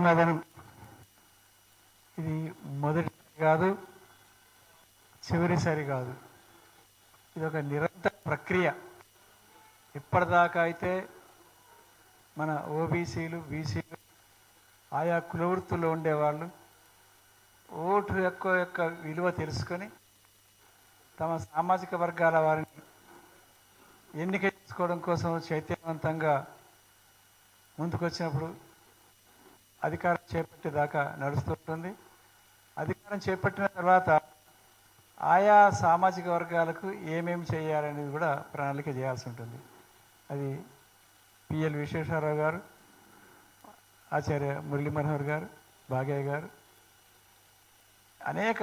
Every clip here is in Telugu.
మదనం ఇది మొదటి కాదు, చివరిసారి కాదు. ఇది ఒక నిరంతర ప్రక్రియ. ఇప్పటిదాకా అయితే మన ఓబీసీలు, బీసీలు, ఆయా కులవృత్తుల్లో ఉండేవాళ్ళు ఓటు యొక్క విలువ తెలుసుకొని తమ సామాజిక వర్గాల వారిని ఎన్నిక చేసుకోవడం కోసం చైతన్యవంతంగా ముందుకొచ్చినప్పుడు అధికారం చేపట్టేదాకా నడుస్తుంటుంది. అధికారం చేపట్టిన తర్వాత ఆయా సామాజిక వర్గాలకు ఏమేమి చేయాలనేది కూడా ప్రణాళిక చేయాల్సి ఉంటుంది. అది పిఎల్ విశ్వేశ్వరరావు గారు, ఆచార్య మురళీ మనోహర్ గారు, భాగయ్య గారు అనేక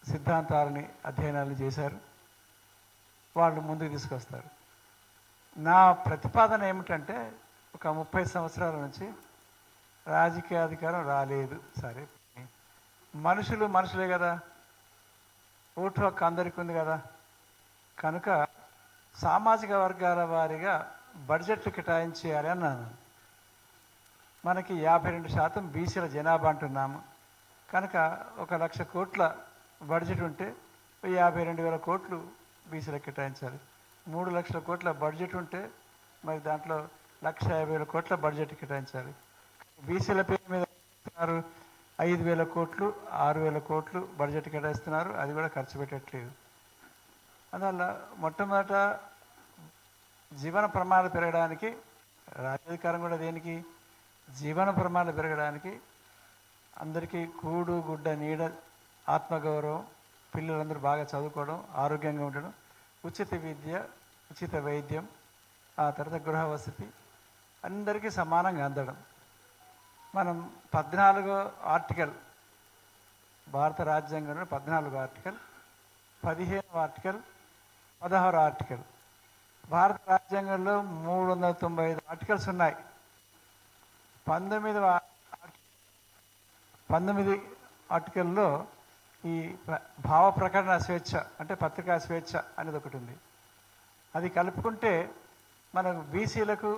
సిద్ధాంతాలని అధ్యయనాలు చేశారు. వాళ్ళు ముందుకు తీసుకొస్తారు. నా ప్రతిపాదన ఏమిటంటే, ఒక 30 సంవత్సరాల నుంచి రాజకీయ అధికారం రాలేదు. సరే, మనుషులే కదా, ఓటు హక్కు అందరికీ ఉంది కదా, కనుక సామాజిక వర్గాల వారీగా బడ్జెట్లు కేటాయించేయాలి అన్నాను. మనకి 52% బీసీల జనాభా అంటున్నాము. కనుక 1,00,000 కోట్ల బడ్జెట్ ఉంటే 52,000 కోట్లు బీసీలకు కేటాయించాలి. 3 లక్షల కోట్ల బడ్జెట్ ఉంటే మరి దాంట్లో 1,50,000 కోట్ల బడ్జెట్ కేటాయించాలి. బీసీల పేరు మీద 5,000 కోట్లు, 6,000 కోట్లు బడ్జెట్ కేటాయిస్తున్నారు. అది కూడా ఖర్చు పెట్టట్లేదు. అందువల్ల మొట్టమొదట జీవన ప్రమాణాలు పెరగడానికి, రాజ్యాధికారం కూడా దేనికి, జీవన ప్రమాణాలు పెరగడానికి, అందరికీ కూడు గుడ్డ నీడ, ఆత్మగౌరవం, పిల్లలందరూ బాగా చదువుకోవడం, ఆరోగ్యంగా ఉండడం, ఉచిత విద్య, ఉచిత వైద్యం, ఆ తర్వాత గృహ వసతి అందరికీ సమానంగా అందడం. మనం 14వ ఆర్టికల్, భారత రాజ్యాంగంలో 14వ ఆర్టికల్, 15వ ఆర్టికల్, 16వ ఆర్టికల్. భారత రాజ్యాంగంలో 395 ఆర్టికల్స్ ఉన్నాయి. 19 ఆర్టికల్లో ఈ భావ ప్రకటన స్వేచ్ఛ అంటే పత్రికా స్వేచ్ఛ అనేది ఒకటి ఉంది. అది కలుపుకుంటే మనకు బీసీలకు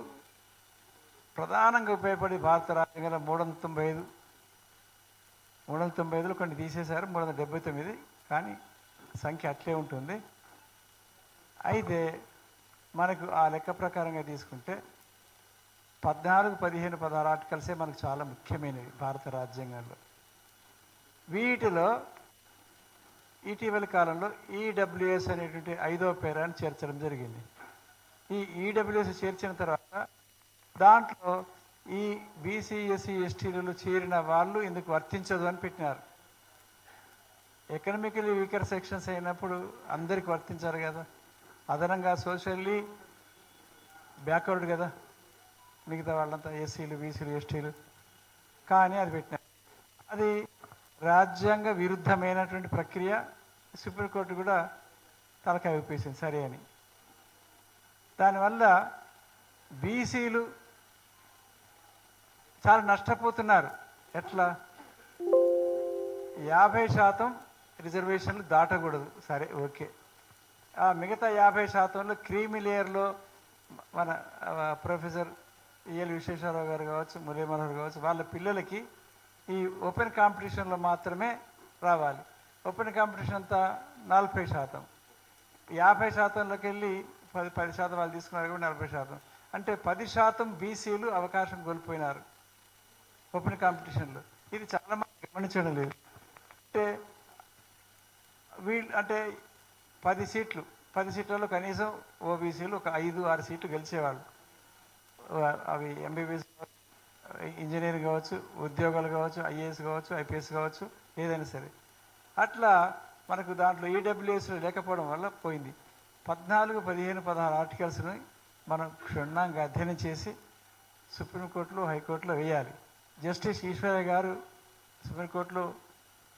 ప్రధానంగా ఉపయోగపడి భారత రాజ్యాంగంలో 395లో కొన్ని తీసేశారు, 379, కానీ సంఖ్య అట్లే ఉంటుంది. అయితే మనకు ఆ లెక్క ప్రకారంగా తీసుకుంటే 14, 15, 16 ఆర్టికల్సే మనకు చాలా ముఖ్యమైనవి భారత రాజ్యాంగంలో. వీటిలో ఇటీవల కాలంలో ఈడబ్ల్యూఎస్ అనేటువంటి 5వ పేరాన్ని చేర్చడం జరిగింది. ఈ ఈడబ్ల్యూఎస్ చేర్చిన తర్వాత దాంట్లో ఈ బీసీ, ఎస్సీ, ఎస్టీలలో చేరిన వాళ్ళు ఇందుకు వర్తించదు అని పెట్టినారు. ఎకనామికలీ వీకర్ సెక్షన్స్ అయినప్పుడు అందరికి వర్తించారు కదా, అదనంగా సోషల్లీ బ్యాక్వర్డ్ కదా మిగతా వాళ్ళంతా, ఎస్సీలు, బీసీలు, ఎస్టీలు, కానీ అది పెట్టినారు. అది రాజ్యాంగ విరుద్ధమైనటువంటి ప్రక్రియ. సుప్రీంకోర్టు కూడా తలకాయ ఊపేసింది సరే అని. దానివల్ల బీసీలు చాలా నష్టపోతున్నారు. ఎట్లా? 50% రిజర్వేషన్లు దాటకూడదు, సరే ఓకే. ఆ మిగతా 50%లో క్రీమీ లేయర్లో మన ప్రొఫెసర్ ఈఎల్ విశ్వేశ్వరరావు గారు కావచ్చు, మురళీ మనోహర్ కావచ్చు, వాళ్ళ పిల్లలకి ఈ ఓపెన్ కాంపిటీషన్లో మాత్రమే రావాలి. ఓపెన్ కాంపిటీషన్ అంతా 40%. 50%లోకి వెళ్ళి 10% వాళ్ళు తీసుకున్నారు కూడా 40%. అంటే 10% బీసీలు అవకాశం కోల్పోయినారు ఓపెన్ కాంపిటీషన్లో. ఇది చాలా మంది గమనించడం లేదు. అంటే 10 సీట్లలో కనీసం ఓబీసీలు ఒక 5-6 సీట్లు గెలిచేవాళ్ళు. అవి ఎంబీబీఎస్, ఇంజనీర్ కావచ్చు, ఉద్యోగాలు కావచ్చు, ఐఏఎస్ కావచ్చు, ఐపీఎస్ కావచ్చు, ఏదైనా సరే. అట్లా మనకు దాంట్లో ఈడబ్ల్యూఎస్ లేకపోవడం వల్ల పోయింది. 14, 15, 16 ఆర్టికల్స్ని మనం క్షుణ్ణంగా అధ్యయనం చేసి సుప్రీంకోర్టులో, హైకోర్టులో వేయాలి. జస్టిస్ ఈశ్వరయ్య గారు సుప్రీంకోర్టులో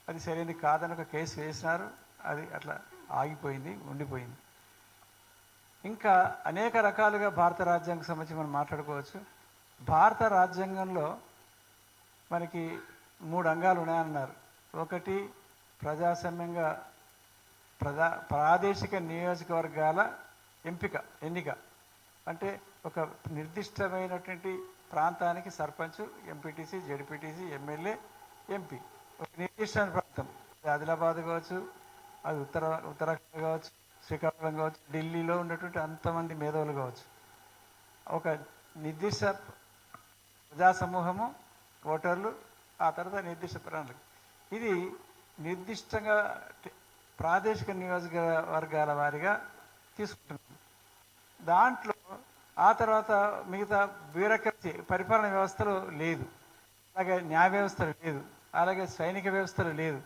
అది సరైనది కాదని ఒక కేసు వేసినారు. అది అట్లా ఆగిపోయింది, ఉండిపోయింది. ఇంకా అనేక రకాలుగా భారత రాజ్యాంగం సంబంధించి మనం మాట్లాడుకోవచ్చు. భారత రాజ్యాంగంలో మనకి 3 అంగాలు ఉన్నాయన్నారు. ఒకటి ప్రజాస్వామ్యంగా ప్రాదేశిక నియోజకవర్గాల ఎన్నిక. అంటే ఒక నిర్దిష్టమైనటువంటి ప్రాంతానికి sarpanch, MPTC, ZPTC, MLA, MP. ఒక నిర్దిష్ట ప్రాంతం, ఆదిలాబాద్ కావచ్చు, అది ఉత్తరాఖండ్ కావచ్చు, శ్రీకాకుళం కావచ్చు, ఢిల్లీలో ఉన్నటువంటి అంతమంది మేధావులు కావచ్చు, ఒక నిర్దిష్ట ప్రజా సమూహము, ఓటర్లు, ఆ తర్వాత నిర్దిష్ట ప్రణాళిక. ఇది నిర్దిష్టంగా ప్రాదేశిక నియోజకవర్గాల వారిగా తీసుకుంటున్నాం. దాంట్లో ఆ తర్వాత మిగతా బ్యూరోక్రసీ, పరిపాలన వ్యవస్థలో లేదు, అలాగే న్యాయ వ్యవస్థలు లేదు, అలాగే సైనిక వ్యవస్థలు లేదు.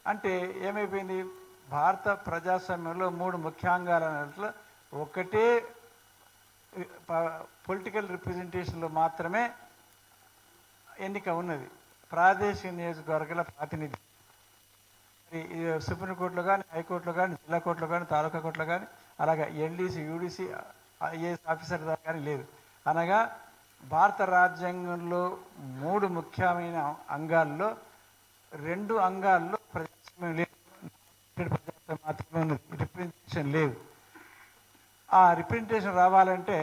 అంటే ఏమైపోయింది, భారత ప్రజాస్వామ్యంలో 3 ముఖ్యాంగాలలో ఒకటే పొలిటికల్ రిప్రజెంటేషన్లో మాత్రమే ఎన్నిక ఉన్నది, ప్రాదేశిక నియోజకవర్గాల ప్రాతినిధ్యం. సుప్రీంకోర్టులో కానీ, హైకోర్టులో కానీ, జిల్లా కోర్టులో కానీ, తాలూకా కోర్టులో కానీ, అలాగే ఎల్డీసీ, యూడీసీ, ఐఏఎస్ ఆఫీసర్ దాకా కానీ లేదు. అనగా భారత రాజ్యాంగంలో 3 ముఖ్యమైన అంగాల్లో 2 అంగాల్లో ప్రజాస్వామ్యం లేదు, ప్రజాస్వామ్యం మాత్రమే ఉన్నది, రిప్రజెంటేషన్ లేదు. ఆ రిప్రజెంటేషన్ రావాలంటే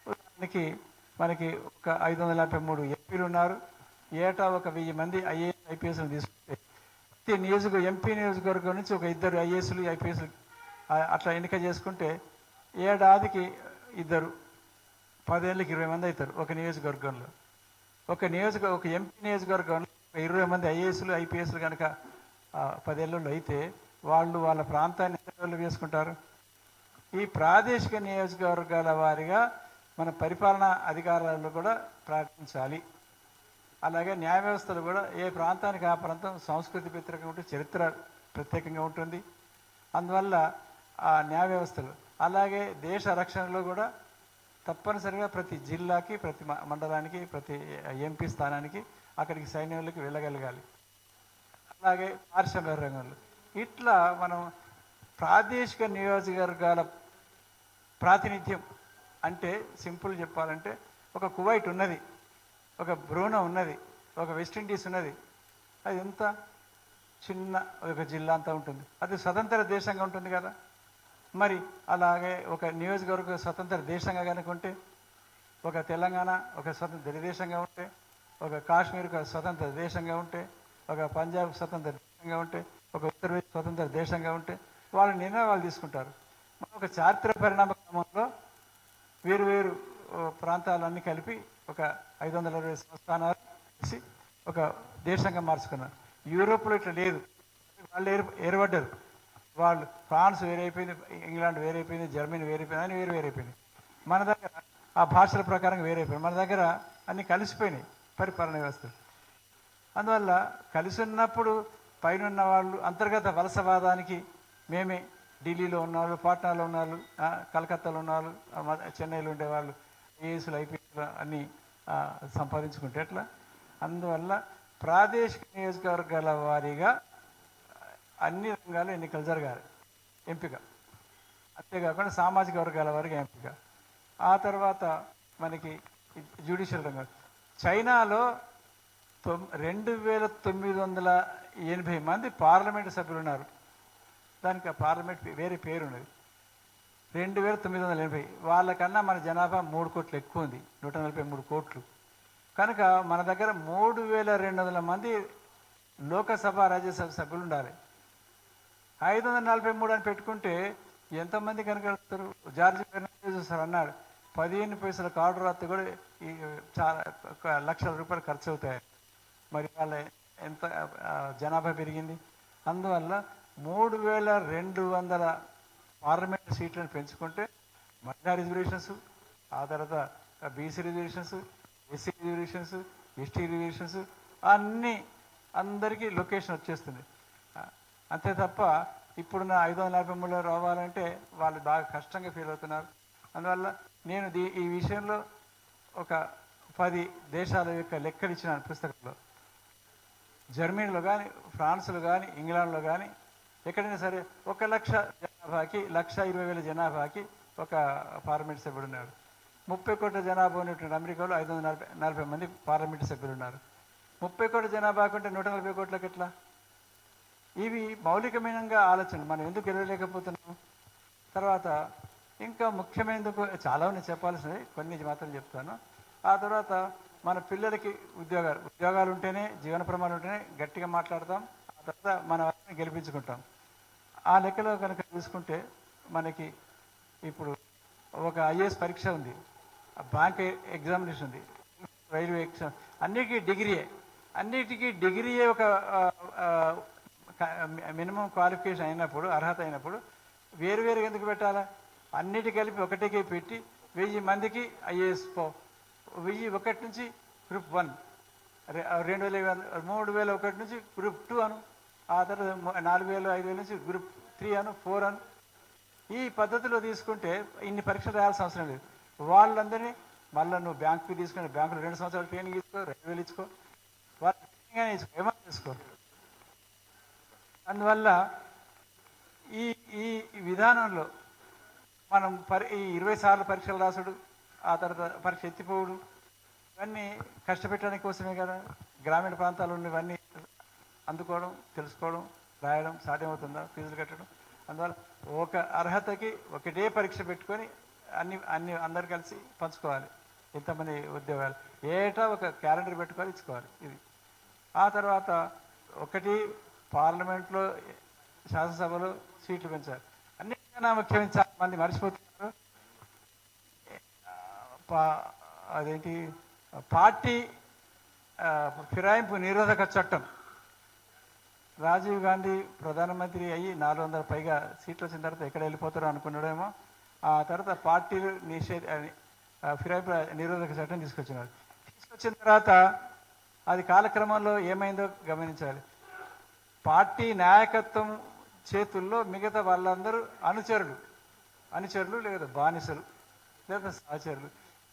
ఉదాహరణకి మనకి ఒక 553 ఎంపీలు ఉన్నారు, ఏటా ఒక 1000 మంది ఐఏఎస్, ఐపీఎస్లు తీసుకుంటే ప్రతి ఎంపీ నియోజకవర్గం నుంచి ఒక 2 ఐఏఎస్లు, ఐపీఎస్లు అట్లా ఎన్నిక చేసుకుంటే ఏడాదికి 2, 10 ఏళ్ళకి 20 మంది అవుతారు ఒక నియోజకవర్గంలో. ఒక ఎంపీ నియోజకవర్గంలో 20 మంది ఐఏఎస్లు, ఐపీఎస్లు కనుక 10 ఏళ్ళలో అయితే వాళ్ళు వాళ్ళ ప్రాంతాన్ని ఎంత వేసుకుంటారు. ఈ ప్రాదేశిక నియోజకవర్గాల వారిగా మన పరిపాలనా అధికారాలను కూడా ప్రకటించాలి. అలాగే న్యాయ వ్యవస్థలు కూడా ఏ ప్రాంతానికి ఆ ప్రాంతం సంస్కృతి ప్రత్యేకంగా ఉంటుంది, చరిత్ర ప్రత్యేకంగా ఉంటుంది. అందువల్ల ఆ న్యాయ వ్యవస్థలు, అలాగే దేశ రక్షణలో కూడా తప్పనిసరిగా ప్రతి జిల్లాకి, ప్రతి మండలానికి, ప్రతి ఎంపీ స్థానానికి అక్కడికి సైన్యంలోకి వెళ్ళగలగాలి. అలాగే పారిశ్రామిక రంగంలో ఇట్లా మనం ప్రాదేశిక నియోజకవర్గాల ప్రాతినిధ్యం అంటే సింపుల్ చెప్పాలంటే ఒక కువైట్ ఉన్నది, ఒక బ్రూనో ఉన్నది, ఒక వెస్టిండీస్ ఉన్నది. అది ఎంత చిన్న ఒక జిల్లా అంతా ఉంటుంది, అది స్వతంత్ర దేశంగా ఉంటుంది కదా. మరి అలాగే ఒక నియోజకవర్గ స్వతంత్ర దేశంగా కనుకుంటే, ఒక తెలంగాణ ఒక స్వతంత్ర దేశంగా ఉంటే, ఒక కాశ్మీర్ ఒక స్వతంత్ర దేశంగా ఉంటే, ఒక పంజాబ్ స్వతంత్ర దేశంగా ఉంటే, ఒక ఉత్తరప్రదేశ్ స్వతంత్ర దేశంగా ఉంటే వాళ్ళ నిర్ణయాలు తీసుకుంటారు. ఒక చారిత్రక పరిణామ క్రమంలో వేరు ప్రాంతాలన్నీ కలిపి ఒక 520 సంస్థానాలు చేసి ఒక దేశంగా మార్చుకున్నారు. యూరోప్లో ఇట్లా లేదు, వాళ్ళు ఏర్పడ్డారు. వాళ్ళు ఫ్రాన్స్ వేరైపోయింది, ఇంగ్లాండ్ వేరైపోయింది, జర్మనీ వేరైపోయింది, అన్నీ వేరైపోయింది. మన దగ్గర ఆ భాషల ప్రకారం వేరైపోయింది, మన దగ్గర అన్నీ కలిసిపోయినాయి పరిపాలన వ్యవస్థలు. అందువల్ల కలిసి ఉన్నప్పుడు పైన వాళ్ళు అంతర్గత వలసవాదానికి మేమే ఢిల్లీలో ఉన్నవాళ్ళు, పాట్నాలో ఉన్నవాళ్ళు, కలకత్తాలో ఉన్నవాళ్ళు, చెన్నైలో ఉండేవాళ్ళు ఐఏఎస్లు, ఐపీఎస్లు అన్నీ సంపాదించుకుంటే ఎట్లా. అందువల్ల ప్రాదేశిక నియోజకవర్గాల వారీగా అన్ని రంగాలు ఎన్నికలు జరగాలి, ఎంపిక. అంతేకాకుండా సామాజిక వర్గాల వారిగా ఎంపిక. ఆ తర్వాత మనకి జ్యుడిషియల్ రంగం. చైనాలో 2980 మంది పార్లమెంటు సభ్యులు ఉన్నారు. దానికి పార్లమెంట్ వేరే పేరు ఉన్నది, 2980. వాళ్ళకన్నా మన జనాభా 3 కోట్లు ఎక్కువ ఉంది, 143 కోట్లు. కనుక మన దగ్గర 3200 మంది లోకసభ, రాజ్యసభ సభ్యులు ఉండాలి. 543 అని పెట్టుకుంటే ఎంతమంది కనుగలుగుతారు? జార్జి ఫెర్నాండెస్ సార్ అన్నాడు, 15 పైసల కార్డు రాత్రి కూడా చాలా లక్షల రూపాయలు ఖర్చు అవుతాయి. మరి వాళ్ళ ఎంత జనాభా పెరిగింది. అందువల్ల 3200 పార్లమెంట్ సీట్లను పెంచుకుంటే మహిళా రిజర్వేషన్స్, ఆ తర్వాత BC reservations, SC reservations, ST reservations అన్నీ అందరికీ లొకేషన్ వచ్చేస్తుంది. అంతే తప్ప ఇప్పుడున్న 543 రావాలంటే వాళ్ళు బాగా కష్టంగా ఫీల్ అవుతున్నారు. అందువల్ల నేను ఈ విషయంలో ఒక 10 దేశాల యొక్క లెక్కలు ఇచ్చిన పుస్తకంలో, జర్మనీలో కానీ, ఫ్రాన్స్లో కానీ, ఇంగ్లాండ్లో కానీ ఎక్కడైనా సరే 1 లక్ష జనాభాకి, 1,20,000 జనాభాకి ఒక పార్లమెంట్ సభ్యుడు ఉన్నాడు. 30 కోట్ల జనాభా ఉన్నటువంటి అమెరికాలో 540 మంది పార్లమెంట్ సభ్యులు ఉన్నారు. 30 కోట్ల జనాభా కంటే 140 కోట్లకి ఎట్లా? ఇవి మౌలికమైనగా ఆలోచనలు, మనం ఎందుకు ఎరగలేకపోతున్నాం? తర్వాత ఇంకా ముఖ్యమైనది చాలా ఉన్నాయి చెప్పాల్సినవి, కొన్ని మాత్రం చెప్తాను. ఆ తర్వాత మన పిల్లలకి ఉద్యోగాలు ఉంటేనే, జీవన ప్రమాణాలు ఉంటేనే గట్టిగా మాట్లాడతాం. ఆ తర్వాత మన వారిని గెలిపించుకుంటాం. ఆ లెక్కలో కనుక చూసుకుంటే మనకి ఇప్పుడు ఒక ఐఏఎస్ పరీక్ష ఉంది, బ్యాంక్ ఎగ్జామినేషన్ ఉంది, రైల్వే ఎగ్జామ్, అన్నిటికీ డిగ్రీయే ఒక మినిమం క్వాలిఫికేషన్ అయినప్పుడు, అర్హత అయినప్పుడు వేరువేరుగా ఎందుకు పెట్టాలా? అన్నిటి కలిపి ఒకటికే పెట్టి 1000 మందికి ఐఏఎస్ 1001 నుంచి గ్రూప్ 1, 3001 నుంచి గ్రూప్ 2 అను, ఆ తర్వాత 4000 5000 నుంచి గ్రూప్ 3 అను, 4 అను. ఈ పద్ధతిలో తీసుకుంటే ఇన్ని పరీక్షలు రాయాల్సిన అవసరం లేదు. వాళ్ళందరినీ మళ్ళీ నువ్వు బ్యాంకుకి తీసుకుని బ్యాంకులో 2 సంవత్సరాలు ట్రైనింగ్ ఇచ్చుకో, 2000 ఇచ్చుకో, వాళ్ళు ట్రైనింగ్ ఇచ్చుకో, ఏమైనా చేసుకో. అందువల్ల ఈ ఈ విధానంలో మనం ఈ 20 సార్లు పరీక్షలు రాసుడు, ఆ తర్వాత పరీక్ష ఎత్తిపోవుడు, ఇవన్నీ కష్టపెట్టడానికి కోసమే కదా. గ్రామీణ ప్రాంతాల్లో ఇవన్నీ అందుకోవడం, తెలుసుకోవడం, రాయడం సాధ్యమవుతుందా? ఫీజులు కట్టడం. అందువల్ల ఒక అర్హతకి ఒకటే పరీక్ష పెట్టుకొని అందరు కలిసి పంచుకోవాలి. ఎంతమంది ఉద్యోగాలు ఏటా ఒక క్యాలెండర్ పెట్టుకొని ఇచ్చుకోవాలి. ఇది ఆ తర్వాత ఒకటి పార్లమెంట్లో, శాసనసభలో సీట్లు పెంచాలి. అన్నిటికన్నా ముఖ్యమైన చాలా మంది మర్చిపోతున్నారు, అదేంటి పార్టీ ఫిరాయింపు నిరోధక చట్టం. రాజీవ్ గాంధీ ప్రధానమంత్రి అయ్యి 400 పైగా సీట్లు వచ్చిన తర్వాత ఎక్కడ వెళ్ళిపోతారో అనుకున్నాడేమో. ఆ తర్వాత పార్టీలు ఫిరాయింపు నిరోధక చట్టం తీసుకొచ్చిన తర్వాత అది కాలక్రమంలో ఏమైందో గమనించాలి. పార్టీ నాయకత్వం చేతుల్లో మిగతా వాళ్ళందరూ అనుచరులు లేదా బానిసలు లేదా సహచరులు.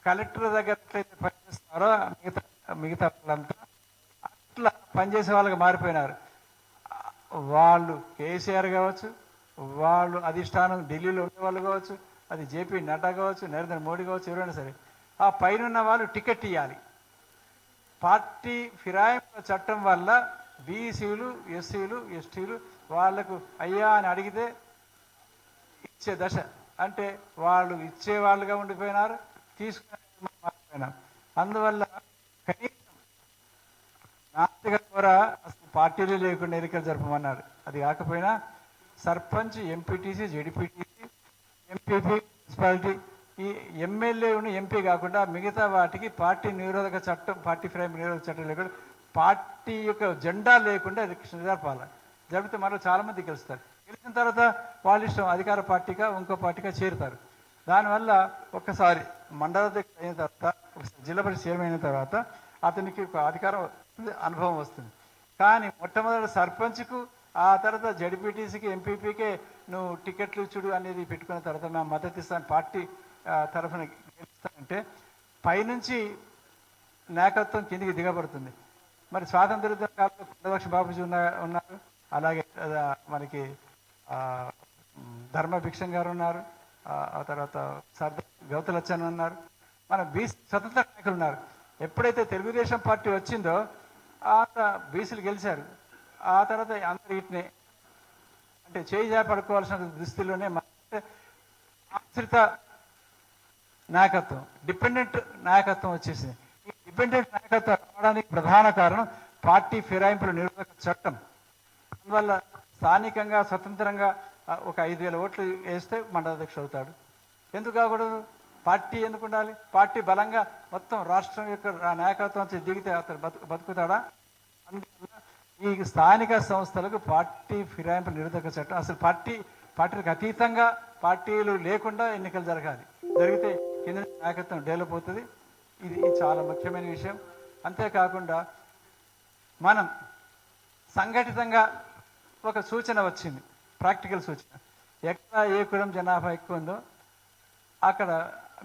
కలెక్టర్ దగ్గర ఎట్లయితే పనిచేస్తున్నారో మిగతా వాళ్ళంతా అట్లా పనిచేసే వాళ్ళకి మారిపోయినారు. వాళ్ళు కేసీఆర్ కావచ్చు, వాళ్ళు అధిష్టానం ఢిల్లీలో ఉండేవాళ్ళు కావచ్చు, అది జేపీ నడ్డా కావచ్చు, నరేంద్ర మోడీ కావచ్చు, ఎవరైనా సరే ఆ పైన వాళ్ళు టికెట్ ఇవ్వాలి. పార్టీ ఫిరాయింపుల చట్టం వల్ల బీసీలు, ఎస్సీలు, ఎస్టీలు వాళ్లకు అయ్యా అని అడిగితే ఇచ్చే దశ, అంటే వాళ్ళు ఇచ్చేవాళ్ళుగా ఉండిపోయినారు, తీసుకున్నారు. అందువల్ల కనీసం నాటిక ద్వారా అసలు పార్టీలు లేకుండా ఎన్నికలు జరపమన్నారు. అది కాకపోయినా sarpanch, MPTC, ZPTC, MPP, municipality, ఈ ఎమ్మెల్యే ఎంపీ కాకుండా మిగతా వాటికి పార్టీ నిరోధక చట్టం, పార్టీ ఫ్రేమ్ నిరోధక చట్టం లేకుండా పార్టీ యొక్క జెండా లేకుండా ఎలక్షన్ జరపాలి. జరిపితే మనలో చాలామంది గెలుస్తారు. గెలిచిన తర్వాత వాళ్ళ ఇష్టం అధికార పార్టీగా ఇంకో పార్టీగా చేరుతారు. దానివల్ల ఒక్కసారి మండలాధ్యక్షుడు అయిన తర్వాత, జిల్లా పరిషత్ చైర్మన్ అయిన తర్వాత అతనికి ఒక అధికారం అనుభవం వస్తుంది. కానీ మొట్టమొదటి సర్పంచ్కు, ఆ తర్వాత జడ్పీటీసీకి, ఎంపీపీకే నువ్వు టికెట్లు ఇచ్చుడు అనేది పెట్టుకున్న తర్వాత మేము మద్దతు ఇస్తాను, పార్టీ తరఫున గెలుస్తానంటే పైనుంచి నాయకత్వం కిందికి దిగబడుతుంది. మరి స్వాతంత్ర కాలంలో కొండలక్ష్మి బాబుజీ ఉన్నారు, అలాగే మనకి ధర్మభిక్షం గారు ఉన్నారు, ఆ తర్వాత సర్దార్ గౌతలచ్చన్ ఉన్నారు, మన బీసీ స్వతంత్ర నాయకులు ఉన్నారు. ఎప్పుడైతే తెలుగుదేశం పార్టీ వచ్చిందో ఆ బీసీలు గెలిచారు. ఆ తర్వాత అందరు వీటిని అంటే చేయి పడుకోవాల్సిన దుస్థితిలోనే ఆశ్రిత నాయకత్వం, డిపెండెంట్ నాయకత్వం వచ్చేసింది. ఈ డిపెండెంట్ నాయకత్వం రావడానికి ప్రధాన కారణం పార్టీ ఫిరాయింపుల నిరోధక చట్టం. అందువల్ల స్థానికంగా స్వతంత్రంగా ఒక 5000 ఓట్లు వేస్తే మండలాధ్యక్షుడు అవుతాడు. ఎందుకు కాకూడదు? పార్టీ ఎందుకు ఉండాలి? పార్టీ బలంగా మొత్తం రాష్ట్రం యొక్క నాయకత్వం దిగితే అతను బతుకుతాడా? అందువల్ల ఈ స్థానిక సంస్థలకు పార్టీ ఫిరాయింపు నిరోధక చట్టం, అసలు పార్టీలకు అతీతంగా పార్టీలు లేకుండా ఎన్నికలు జరగాలి. జరిగితే కింద నాయకత్వం డెవలప్ అవుతుంది. ఇది చాలా ముఖ్యమైన విషయం. అంతేకాకుండా మనం సంఘటితంగా ఒక సూచన వచ్చింది, ప్రాక్టికల్ సూచన. ఎక్కడ ఏ కులం జనాభా ఎక్కువ ఉందో అక్కడ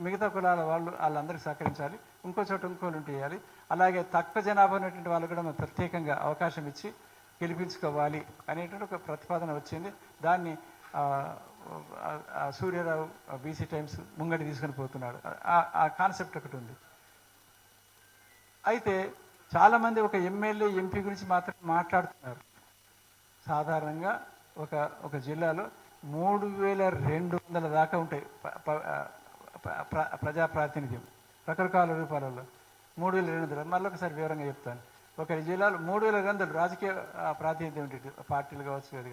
మిగతా కులాల వాళ్ళందరికీ సహకరించాలి, ఇంకో చోట ఇంకోళ్ళు చేయాలి. అలాగే తక్కువ జనాభా ఉన్నటువంటి వాళ్ళు కూడా మనం ప్రత్యేకంగా అవకాశం ఇచ్చి గెలిపించుకోవాలి అనేటువంటి ఒక ప్రతిపాదన వచ్చింది. దాన్ని సూర్యరావు బీసీ టైమ్స్ ముంగడి తీసుకొని పోతున్నాడు. ఆ కాన్సెప్ట్ ఒకటి ఉంది. అయితే చాలామంది ఒక ఎమ్మెల్యే, ఎంపీ గురించి మాత్రం మాట్లాడుతున్నారు. సాధారణంగా ఒక జిల్లాలో 3200 దాకా ఉంటాయి ప్రజాప్రాతినిధ్యం. రకరకాల రూపాలలో 3,200 మళ్ళీ ఒకసారి వివరంగా చెప్తాను. ఒక జిల్లాలో 3,200 రాజకీయ ప్రాతినిధ్యం ఉంటుంది, పార్టీలు కావచ్చు అది.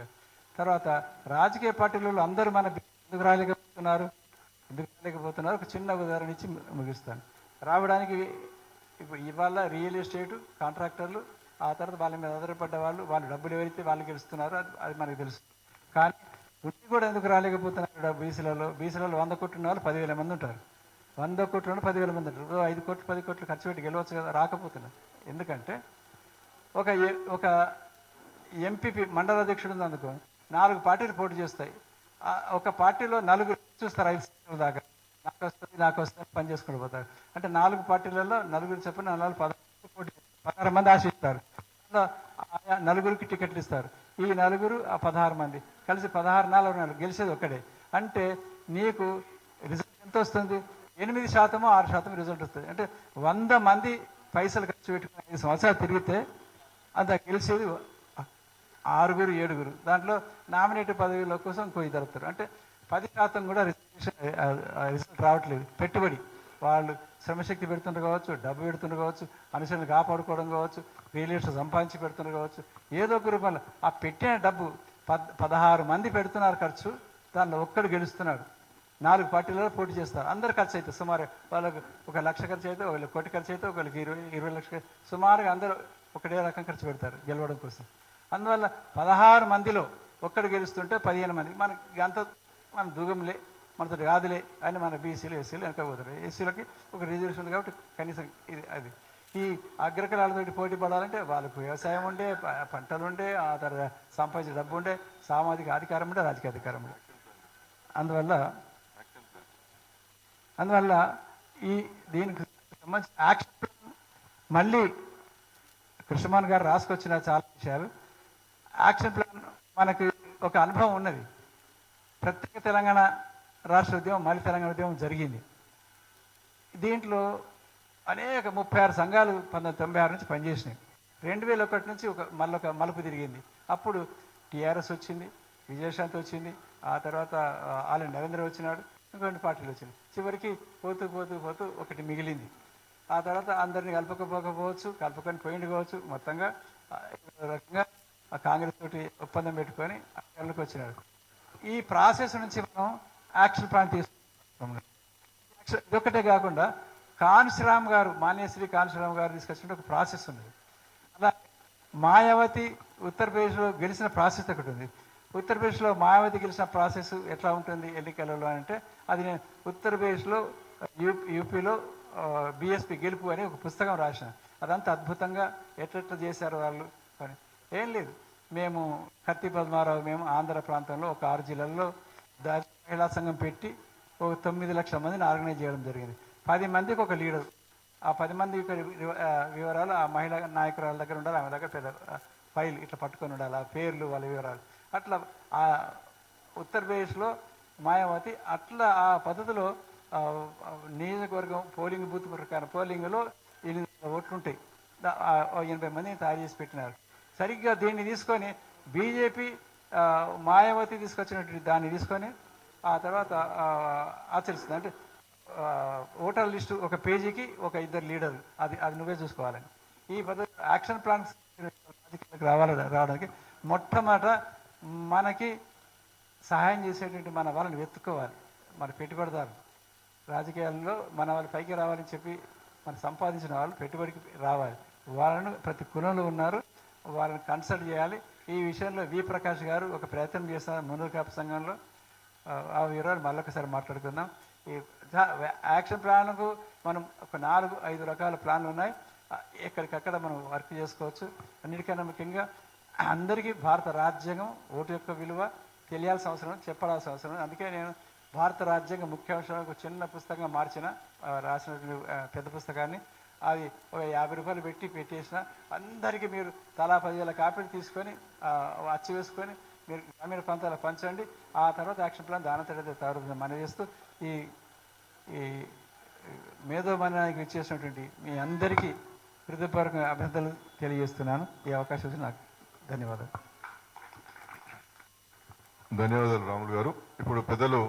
తర్వాత రాజకీయ పార్టీలలో అందరూ మన ఎందుకు రాలేకపోతున్నారు ఒక చిన్న ఉదాహరణ ఇచ్చి ముగిస్తాను. రావడానికి ఇప్పుడు ఇవాళ రియల్ ఎస్టేటు కాంట్రాక్టర్లు, ఆ తర్వాత వాళ్ళ మీద ఆధారపడ్డ వాళ్ళు డబ్బులు ఎవరైతే వాళ్ళు గెలుస్తున్నారో అది మనకు తెలుసు. కానీ ఉట్టి కూడా ఎందుకు రాలేకపోతున్నారు బీసీలలో 100 కోట్లు ఉన్న వాళ్ళు 10,000 మంది ఉంటారు. 100 కోట్లు 10,000 మంది ఉంటారు. 5 కోట్లు 10 కోట్లు ఖర్చు పెట్టి గెలవచ్చు కదా, రాకపోతున్నారు. ఎందుకంటే ఒక ఎంపీపీ మండల అధ్యక్షుడు ఉంది అనుకో, 4 పార్టీలు పోటీ చేస్తాయి. ఒక పార్టీలో 4 చూస్తారు 5 సంవత్సరాల దాకా, నాకు వస్తుంది పని చేసుకుని పోతారు. అంటే 4 పార్టీలలో 4 చెప్పిన 16 మంది ఆశిస్తారు. ఆయా 4కి టికెట్లు ఇస్తారు. ఈ 4 ఆ 16 మంది కలిసి 16 గెలిచేది ఒక్కడే. అంటే నీకు రిజల్ట్ ఎంత వస్తుంది? 8% 6% రిజల్ట్ వస్తుంది. అంటే 100 మంది పైసలు ఖర్చు పెట్టుకుని 5 సంవత్సరాలు తిరిగితే అంత గెలిచేది 6 7. దాంట్లో నామినేటెడ్ పదవిల కోసం ఇంకో ఇద్దరు. అంటే 10% కూడా రిజల్ట్ రావట్లేదు. పెట్టుబడి వాళ్ళు శ్రమశక్తి పెడుతుండ్రు కావచ్చు, డబ్బు పెడుతుండ్రు కావచ్చు, అనుసరణ కాపాడుకోవడం కావచ్చు, రియల్ ఎస్టేట్ సంపాదించి పెడుతుండ్రు కావచ్చు, ఏదో ఒక రూపంలో ఆ పెట్టిన డబ్బు 16 మంది పెడుతున్నారు ఖర్చు, దానిలో ఒక్కడు గెలుస్తున్నాడు. 4 పార్టీలలో పోటీ చేస్తారు. అందరు ఖర్చు అవుతుంది. సుమారు వాళ్ళకు 1 లక్ష ఖర్చు అయితే, 1 కోటి ఖర్చు అయితే, ఒకరికి 20 లక్షలు, సుమారుగా అందరూ ఒకటే రకం ఖర్చు పెడతారు గెలవడం కోసం. అందువల్ల 16 మందిలో ఒక్కడు గెలుస్తుంటే 15 మంది మనకి అంత మన దూగంలే, మనతో కాదులే అని మన బీసీలు ఎస్సీలు వెనకపోతారు. ఎస్సీలకి ఒక రిజర్వేషన్ ఉంది కాబట్టి కనీసం ఇది అది. ఈ అగ్రకులాలతోటి పోటీ పడాలంటే వాళ్ళకు వ్యవసాయం ఉండే, పంటలు ఉండే, ఆ తర్వాత సంపాదించే డబ్బు ఉండే, సామాజిక అధికారం ఉండే, రాజకీయ అధికారం ఉండే. అందువల్ల దీనికి సంబంధించిన యాక్షన్ ప్లాన్ మళ్ళీ కృష్ణమోహన్ గారు రాసుకొచ్చిన చాలా విషయాలు. యాక్షన్ ప్లాన్ మనకి ఒక అనుభవం ఉన్నది. ప్రత్యేక తెలంగాణ రాష్ట్ర ఉద్యమం, మళ్ళీ తెలంగాణ ఉద్యమం జరిగింది. దీంట్లో అనేక 36 సంఘాలు 1996 నుంచి పనిచేసినాయి. 2001 నుంచి మళ్ళొక మలుపు తిరిగింది. అప్పుడు టీఆర్ఎస్ వచ్చింది, విజయశాంతి వచ్చింది, ఆ తర్వాత ఆలయ నరేంద్ర వచ్చినాడు, ఇంకొన్ని పార్టీలు వచ్చినాయి. చివరికి పోతూ ఒకటి మిగిలింది. ఆ తర్వాత అందరినీ కలపకపోవచ్చు, కలుపుకొని పోయింది కావచ్చు. మొత్తంగా రకంగా కాంగ్రెస్ తోటి ఒప్పందం పెట్టుకొని అక్కడికి వచ్చినాడు. ఈ ప్రాసెస్ నుంచి మనం యాక్షన్ ప్లాన్ తీసుకుంటాం. ఇదొక్కటే కాకుండా మాన్యశ్రీ కాన్శ్రామ్ గారు తీసుకొచ్చిన ఒక ప్రాసెస్ ఉంది. అలా మాయావతి ఉత్తరప్రదేశ్లో గెలిచిన ప్రాసెస్ ఒకటి ఉంది. ఉత్తరప్రదేశ్లో మాయావతి గెలిచిన ప్రాసెస్ ఎట్లా ఉంటుంది ఎన్నికలలో అంటే, అది నేను ఉత్తరప్రదేశ్లో యూపీలో బీఎస్పీ గెలుపు అని ఒక పుస్తకం రాసిన. అదంతా అద్భుతంగా ఎట్లెట్లా చేశారు వాళ్ళు అని. ఏం లేదు, మేము కత్తి పద్మారావు మేము ఆంధ్ర ప్రాంతంలో ఒక 6 జిల్లాల్లో మహిళా సంఘం పెట్టి ఒక 9 లక్షల మందిని ఆర్గనైజ్ చేయడం జరిగింది. 10 మందికి ఒక లీడర్. ఆ 10 మంది వివరాలు ఆ మహిళా నాయకురాల దగ్గర ఉండాలి. ఆమె దగ్గర పెద్ద ఫైల్ ఇట్లా పట్టుకొని ఉండాలి, ఆ పేర్లు వాళ్ళ వివరాలు. అట్లా ఆ ఉత్తరప్రదేశ్లో మాయావతి అట్లా ఆ పద్ధతిలో నియోజకవర్గం పోలింగ్ బూత్ ప్రకారం పోలింగ్లో 8 ఓట్లు ఉంటాయి. 80 మందిని తయారు చేసి పెట్టినారు. సరిగ్గా దీన్ని తీసుకొని బీజేపీ మాయావతి తీసుకొచ్చినటువంటి దాన్ని తీసుకొని ఆ తర్వాత ఆచరిస్తుంది. అంటే ఓటర్ లిస్టు ఒక పేజీకి ఒక 2 లీడర్లు, అది నువ్వే చూసుకోవాలని. ఈ పద్ధతి యాక్షన్ ప్లాన్ రావడానికి మొట్టమొదట మనకి సహాయం చేసేటువంటి మన వాళ్ళని వెతుక్కోవాలి. మన పెట్టుబడిదారు రాజకీయాల్లో మన వాళ్ళు పైకి రావాలని చెప్పి మనం సంపాదించిన వాళ్ళు పెట్టుబడికి రావాలి. వాళ్ళను ప్రతి కులంలో ఉన్నారు, వాళ్ళని కన్సల్ట్ చేయాలి. ఈ విషయంలో వి ప్రకాష్ గారు ఒక ప్రయత్నం చేస్తున్నారు మున్నూరు కాపు సంఘంలో. ఆ వివరాలు మళ్ళొకసారి మాట్లాడుకుందాం. ఈ యాక్షన్ ప్లాన్కు మనం ఒక 4-5 రకాల ప్లాన్లు ఉన్నాయి. ఎక్కడికక్కడ మనం వర్క్ చేసుకోవచ్చు. అన్నిటికన్నా ముఖ్యంగా అందరికీ భారత రాజ్యాంగం ఓటు యొక్క విలువ తెలియాల్సిన అవసరం, చెప్పాల్సిన అవసరం. అందుకే నేను భారత రాజ్యాంగ ముఖ్యాంశాలను ఒక చిన్న పుస్తకంగా రాసినటువంటి పెద్ద పుస్తకాన్ని అది ఒక 50 రూపాయలు పెట్టేసిన అందరికీ మీరు తలా 10,000 కాపీలు తీసుకొని అచ్చు వేసుకొని మీరు గ్రామీణ ప్రాంతాలకు పంచండి. ఆ తర్వాత యాక్షన్ ప్లాన్ దానంతట తయారు మనవి చేస్తూ ఈ మేధోమనానికి ఇచ్చేసినటువంటి మీ అందరికీ హృదయపూర్వక అభినందనలు తెలియజేస్తున్నాను. ఈ అవకాశం వచ్చి నాకు ధన్యవాదాలు. రాములు గారు. ఇప్పుడు పెద్దలు